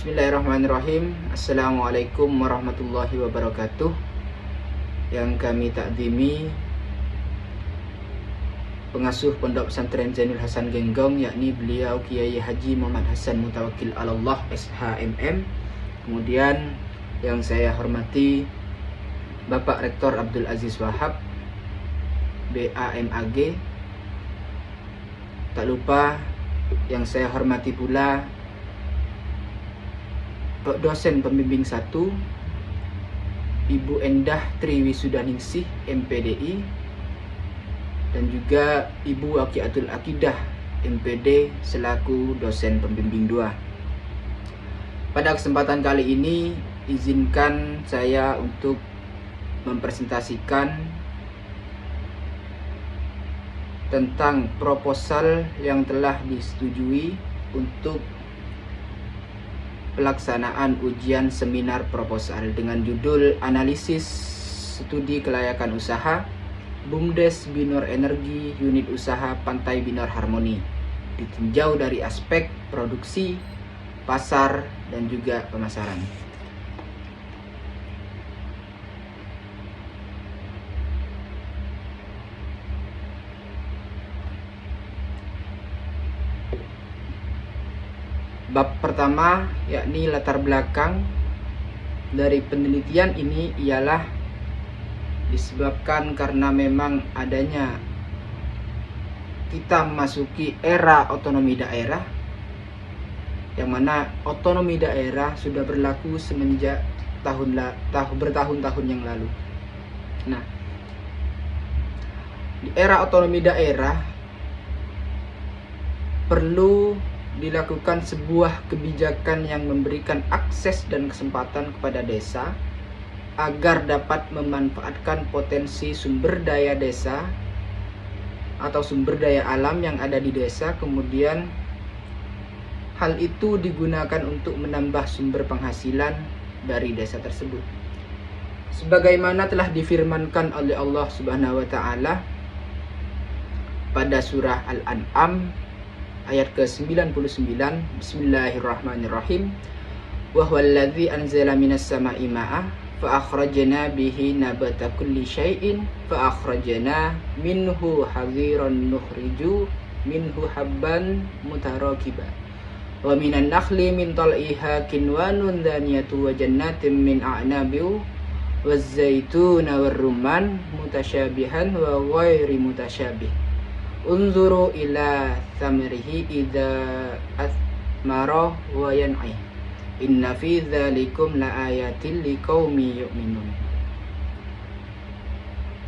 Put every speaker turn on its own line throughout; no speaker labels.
Bismillahirrahmanirrahim. Assalamualaikum warahmatullahi wabarakatuh. Yang kami takdimi pengasuh Pondok Pesantren Zainul Hasan Genggong, yakni beliau Kiai Haji Muhammad Hasan Mutawakkil Alallah SHMM. Kemudian yang saya hormati Bapak Rektor Abdul Aziz Wahab BAMAG. Tak lupa yang saya hormati pula dosen pembimbing 1 Ibu Endah Triwisudaningsih MPDI, dan juga Ibu Waqiatul Akidah MPD selaku dosen pembimbing 2. Pada kesempatan kali ini izinkan saya untuk mempresentasikan tentang proposal yang telah disetujui untuk pelaksanaan ujian seminar proposal dengan judul Analisis Studi Kelayakan Usaha BUMDes Binor Energi Unit Usaha Pantai Binor Harmoni, ditinjau dari aspek produksi, pasar, dan juga pemasaran. Bab pertama, yakni latar belakang dari penelitian ini, ialah disebabkan karena memang adanya kita memasuki era otonomi daerah, yang mana otonomi daerah sudah berlaku semenjak bertahun-tahun yang lalu. Nah, di era otonomi daerah perlu dilakukan sebuah kebijakan yang memberikan akses dan kesempatan kepada desa agar dapat memanfaatkan potensi sumber daya desa atau sumber daya alam yang ada di desa. Kemudian hal itu digunakan untuk menambah sumber penghasilan dari desa tersebut, sebagaimana telah difirmankan oleh Allah Subhanahu wa taala pada surah Al-An'am ayat ke-99. Bismillahirrahmanirrahim. Wa huwallazi anzala minas sama'i ma'a fa akhrajna bihi nabata kulli syai'in fa akhrajna minhu hadhiran nukhriju minhu habban mutarakiba wa minan nakhli min tal'iha kinwanun daniyatu wa jannatin min a'nabiu waz zaituna war rumman mutasyabihan wa ghairi mutasyabih unzuru ila thamrihi idza athmara wa yan'i inna fi dzalikum laayatil liqaumi yu'minun.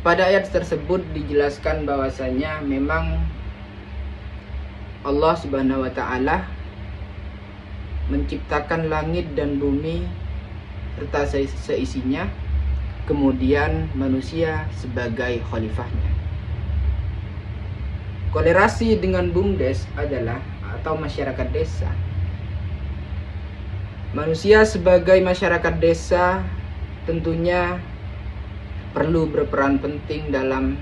Pada ayat tersebut dijelaskan bahwasanya memang Allah Subhanahu wa taala menciptakan langit dan bumi serta seisinya, kemudian manusia sebagai khalifahnya. Kolerasi dengan BUMDes adalah atau masyarakat desa. Manusia sebagai masyarakat desa tentunya perlu berperan penting dalam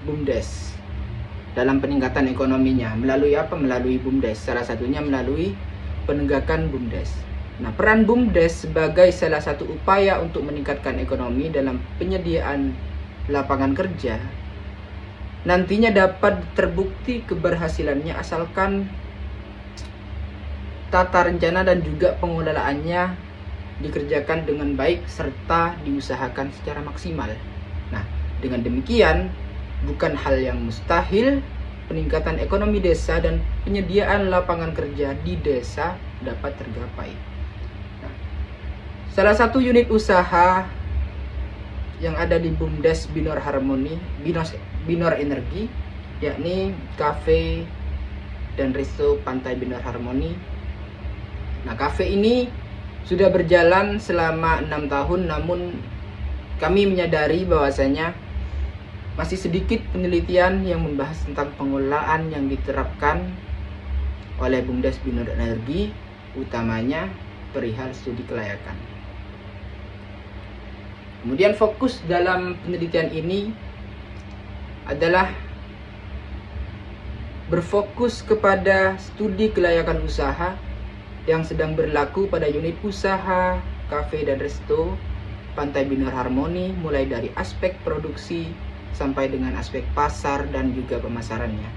BUMDes, dalam peningkatan ekonominya. Melalui apa? Melalui BUMDes. Salah satunya melalui penegakan BUMDes. Nah, peran BUMDes sebagai salah satu upaya untuk meningkatkan ekonomi dalam penyediaan lapangan kerja nantinya dapat terbukti keberhasilannya asalkan tata rencana dan juga pengelolaannya dikerjakan dengan baik serta diusahakan secara maksimal. Nah, dengan demikian bukan hal yang mustahil peningkatan ekonomi desa dan penyediaan lapangan kerja di desa dapat tergapai. Nah, salah satu unit usaha yang ada di BUMDes Binor Harmoni, Binor Energi, yakni Cafe dan Resto Pantai Binor Harmoni. Nah, kafe ini sudah berjalan selama 6 tahun, namun kami menyadari bahwasanya masih sedikit penelitian yang membahas tentang pengelolaan yang diterapkan oleh BUMDes Binor Energi, utamanya perihal studi kelayakan. Kemudian fokus dalam penelitian ini adalah berfokus kepada studi kelayakan usaha yang sedang berlaku pada unit usaha, kafe dan resto Pantai Binur Harmoni, mulai dari aspek produksi sampai dengan aspek pasar dan juga pemasarannya.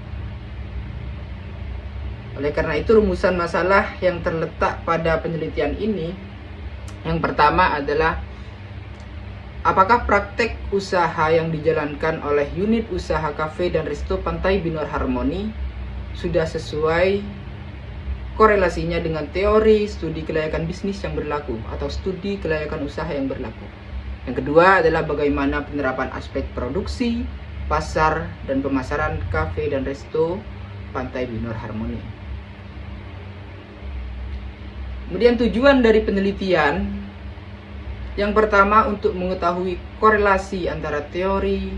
Oleh karena itu, rumusan masalah yang terletak pada penelitian ini, yang pertama adalah apakah praktek usaha yang dijalankan oleh unit usaha kafe dan resto Pantai Binur Harmoni sudah sesuai korelasinya dengan teori studi kelayakan bisnis yang berlaku atau studi kelayakan usaha yang berlaku. Yang kedua adalah bagaimana penerapan aspek produksi, pasar, dan pemasaran kafe dan resto Pantai Binur Harmoni. Kemudian tujuan dari penelitian yang pertama untuk mengetahui korelasi antara teori,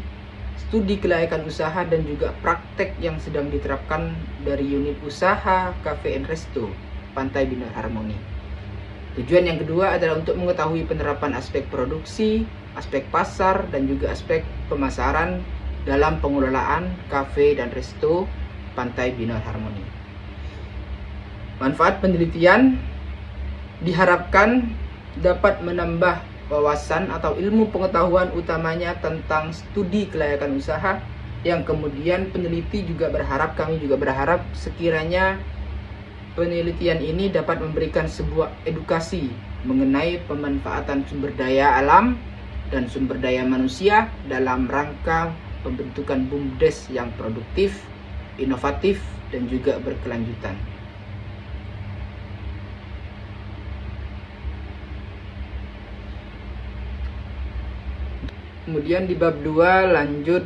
studi kelayakan usaha dan juga praktek yang sedang diterapkan dari unit usaha kafe and resto Pantai Binur Harmoni. Tujuan yang kedua adalah untuk mengetahui penerapan aspek produksi, aspek pasar dan juga aspek pemasaran dalam pengelolaan kafe dan resto Pantai Binur Harmoni. Manfaat penelitian diharapkan dapat menambah wawasan atau ilmu pengetahuan utamanya tentang studi kelayakan usaha, yang kemudian peneliti juga berharap, kami juga berharap sekiranya penelitian ini dapat memberikan sebuah edukasi mengenai pemanfaatan sumber daya alam dan sumber daya manusia dalam rangka pembentukan BUMDes yang produktif, inovatif, dan juga berkelanjutan. Kemudian di bab 2 lanjut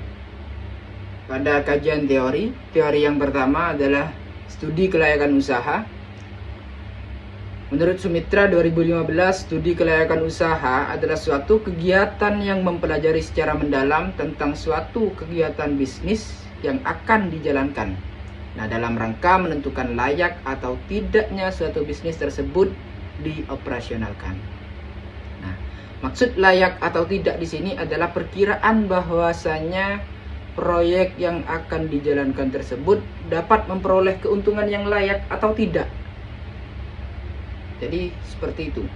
pada kajian teori. Teori yang pertama adalah studi kelayakan usaha. Menurut Sumitra 2015, studi kelayakan usaha adalah suatu kegiatan yang mempelajari secara mendalam tentang suatu kegiatan bisnis yang akan dijalankan. Nah, dalam rangka menentukan layak atau tidaknya suatu bisnis tersebut dioperasionalkan. Maksud layak atau tidak di sini adalah perkiraan bahwasanya proyek yang akan dijalankan tersebut dapat memperoleh keuntungan yang layak atau tidak. Jadi seperti itu.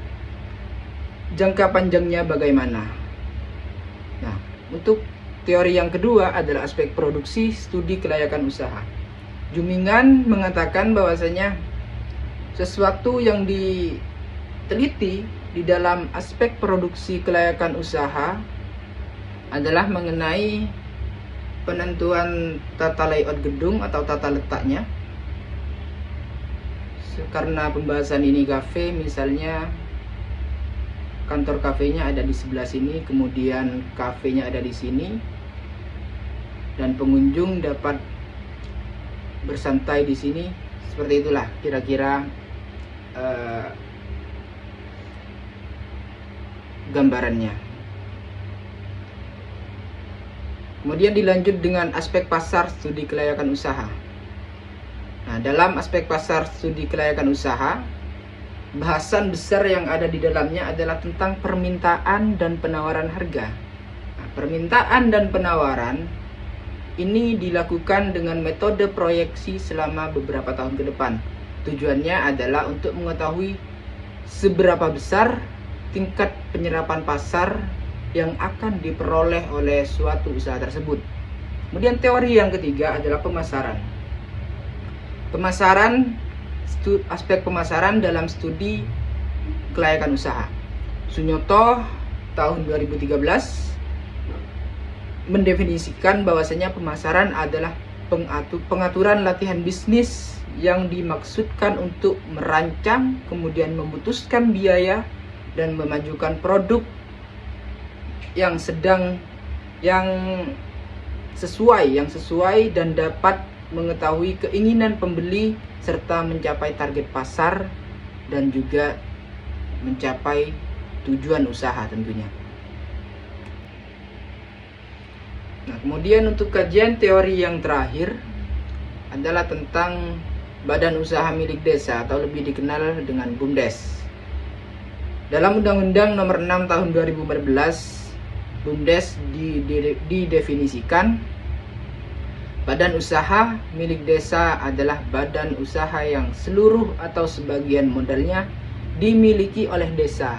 Jangka panjangnya bagaimana? Nah, untuk teori yang kedua adalah aspek produksi studi kelayakan usaha. Jumingan mengatakan bahwasanya sesuatu yang diteliti di dalam aspek produksi kelayakan usaha adalah mengenai penentuan tata layout gedung atau tata letaknya. Karena pembahasan ini kafe, misalnya kantor kafenya ada di sebelah sini, kemudian kafenya ada di sini, dan pengunjung dapat bersantai di sini. Seperti itulah kira-kira gambarannya. Kemudian dilanjut dengan aspek pasar studi kelayakan usaha. Nah, dalam aspek pasar studi kelayakan usaha, bahasan besar yang ada di dalamnya adalah tentang permintaan dan penawaran harga. Nah, permintaan dan penawaran ini dilakukan dengan metode proyeksi selama beberapa tahun ke depan. Tujuannya adalah untuk mengetahui seberapa besar tingkat penyerapan pasar yang akan diperoleh oleh suatu usaha tersebut. Kemudian teori yang ketiga adalah pemasaran. Aspek pemasaran dalam studi kelayakan usaha. Sunyoto tahun 2013 mendefinisikan bahwasanya pemasaran adalah pengaturan latihan bisnis yang dimaksudkan untuk merancang, kemudian memutuskan biaya dan memajukan produk yang sesuai dan dapat mengetahui keinginan pembeli serta mencapai target pasar dan juga mencapai tujuan usaha tentunya. Nah, kemudian untuk kajian teori yang terakhir adalah tentang badan usaha milik desa atau lebih dikenal dengan BUMDes. Dalam Undang-Undang Nomor 6 Tahun 2014, BUMDes didefinisikan Badan usaha milik desa adalah badan usaha yang seluruh atau sebagian modalnya dimiliki oleh desa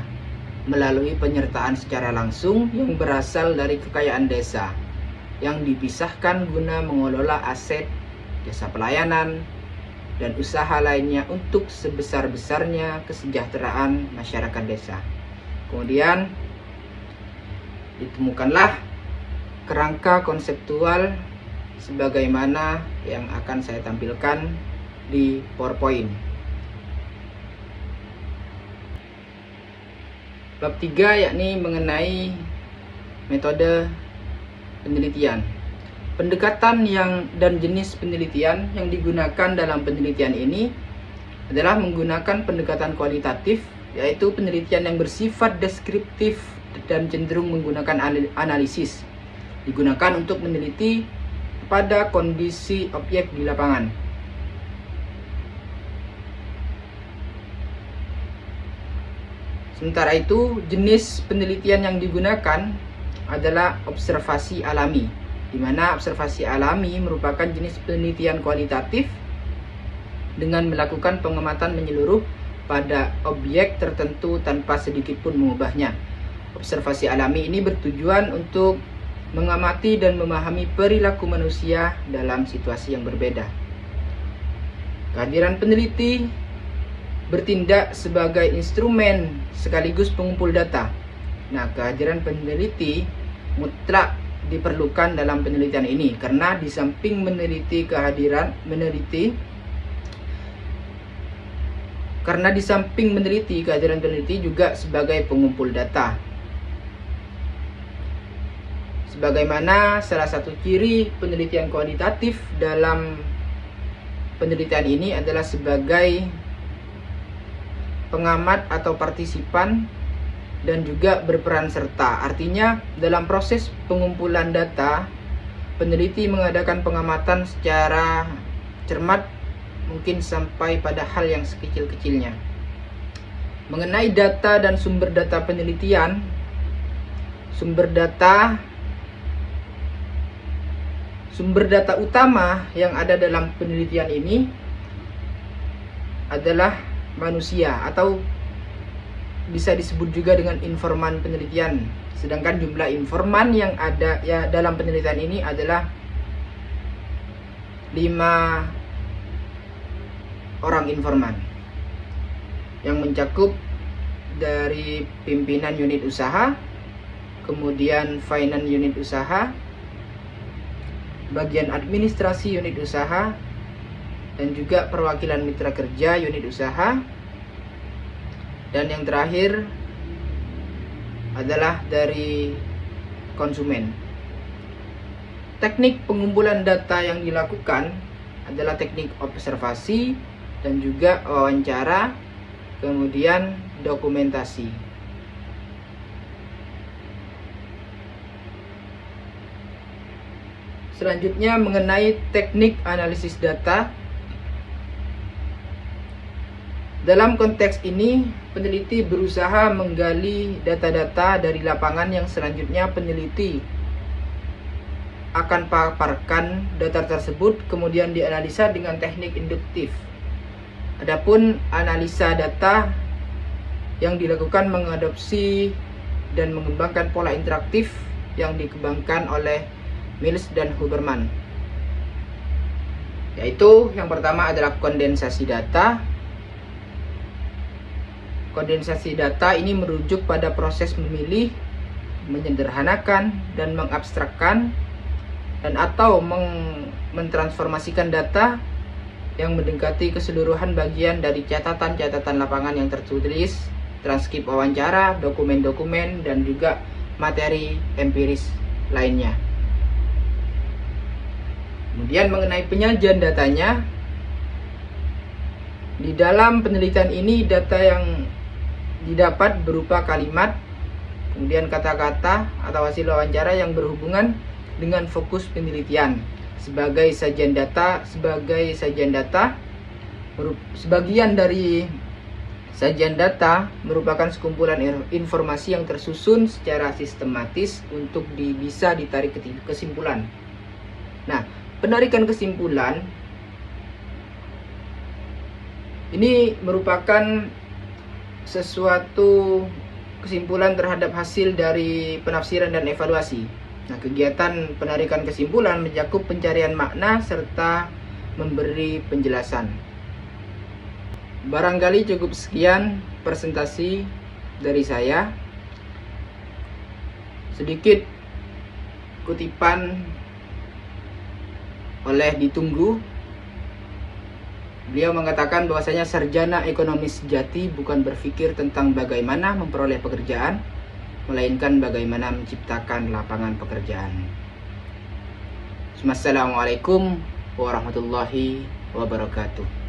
melalui penyertaan secara langsung yang berasal dari kekayaan desa yang dipisahkan guna mengelola aset, jasa pelayanan, dan usaha lainnya untuk sebesar-besarnya kesejahteraan masyarakat desa. Kemudian ditemukanlah kerangka konseptual sebagaimana yang akan saya tampilkan di PowerPoint. Bab 3 yakni mengenai metode penelitian. Pendekatan dan jenis penelitian yang digunakan dalam penelitian ini adalah menggunakan pendekatan kualitatif, yaitu penelitian yang bersifat deskriptif dan cenderung menggunakan analisis. Digunakan untuk meneliti pada kondisi objek di lapangan. Sementara itu, jenis penelitian yang digunakan adalah observasi alami, di mana observasi alami merupakan jenis penelitian kualitatif dengan melakukan pengamatan menyeluruh pada objek tertentu tanpa sedikit pun mengubahnya. Observasi alami ini bertujuan untuk mengamati dan memahami perilaku manusia dalam situasi yang berbeda. Kehadiran peneliti bertindak sebagai instrumen sekaligus pengumpul data. Nah, kehadiran peneliti mutlak diperlukan dalam penelitian ini karena di samping kehadiran peneliti juga sebagai pengumpul data. Sebagaimana salah satu ciri penelitian kualitatif dalam penelitian ini adalah sebagai pengamat atau partisipan dan juga berperan serta. Artinya dalam proses pengumpulan data, peneliti mengadakan pengamatan secara cermat, mungkin sampai pada hal yang sekecil-kecilnya. Mengenai data dan sumber data penelitian, sumber data utama yang ada dalam penelitian ini adalah manusia, atau bisa disebut juga dengan informan penelitian. Sedangkan jumlah informan yang ada dalam penelitian ini adalah 5 orang informan yang mencakup dari pimpinan unit usaha, kemudian finance unit usaha, bagian administrasi unit usaha, dan juga perwakilan mitra kerja unit usaha, dan yang terakhir adalah dari konsumen. Teknik pengumpulan data yang dilakukan adalah teknik observasi dan juga wawancara, kemudian dokumentasi. Selanjutnya mengenai teknik analisis data. Dalam konteks ini, peneliti berusaha menggali data-data dari lapangan yang selanjutnya peneliti akan paparkan data tersebut kemudian dianalisa dengan teknik induktif. Adapun analisa data yang dilakukan mengadopsi dan mengembangkan pola interaktif yang dikembangkan oleh Mills dan Huberman. Yaitu yang pertama adalah kondensasi data. Kondensasi data ini merujuk pada proses memilih, menyederhanakan, dan mengabstrakkan dan atau mentransformasikan data yang mendekati keseluruhan bagian dari catatan-catatan lapangan yang tertulis, transkrip wawancara, dokumen-dokumen, dan juga materi empiris lainnya. Kemudian mengenai penyajian datanya, di dalam penelitian ini data yang didapat berupa kalimat, kemudian kata-kata atau hasil wawancara yang berhubungan dengan fokus penelitian. Sebagian dari sajian data merupakan sekumpulan informasi yang tersusun secara sistematis untuk bisa ditarik kesimpulan. Nah, penarikan kesimpulan ini merupakan sesuatu kesimpulan terhadap hasil dari penafsiran dan evaluasi. Nah, kegiatan penarikan kesimpulan mencakup pencarian makna serta memberi penjelasan. Barangkali cukup sekian presentasi dari saya. Sedikit kutipan oleh Ditunggu. Beliau mengatakan bahwasanya sarjana ekonomi sejati bukan berpikir tentang bagaimana memperoleh pekerjaan, melainkan bagaimana menciptakan lapangan pekerjaan. Wassalamualaikum warahmatullahi wabarakatuh.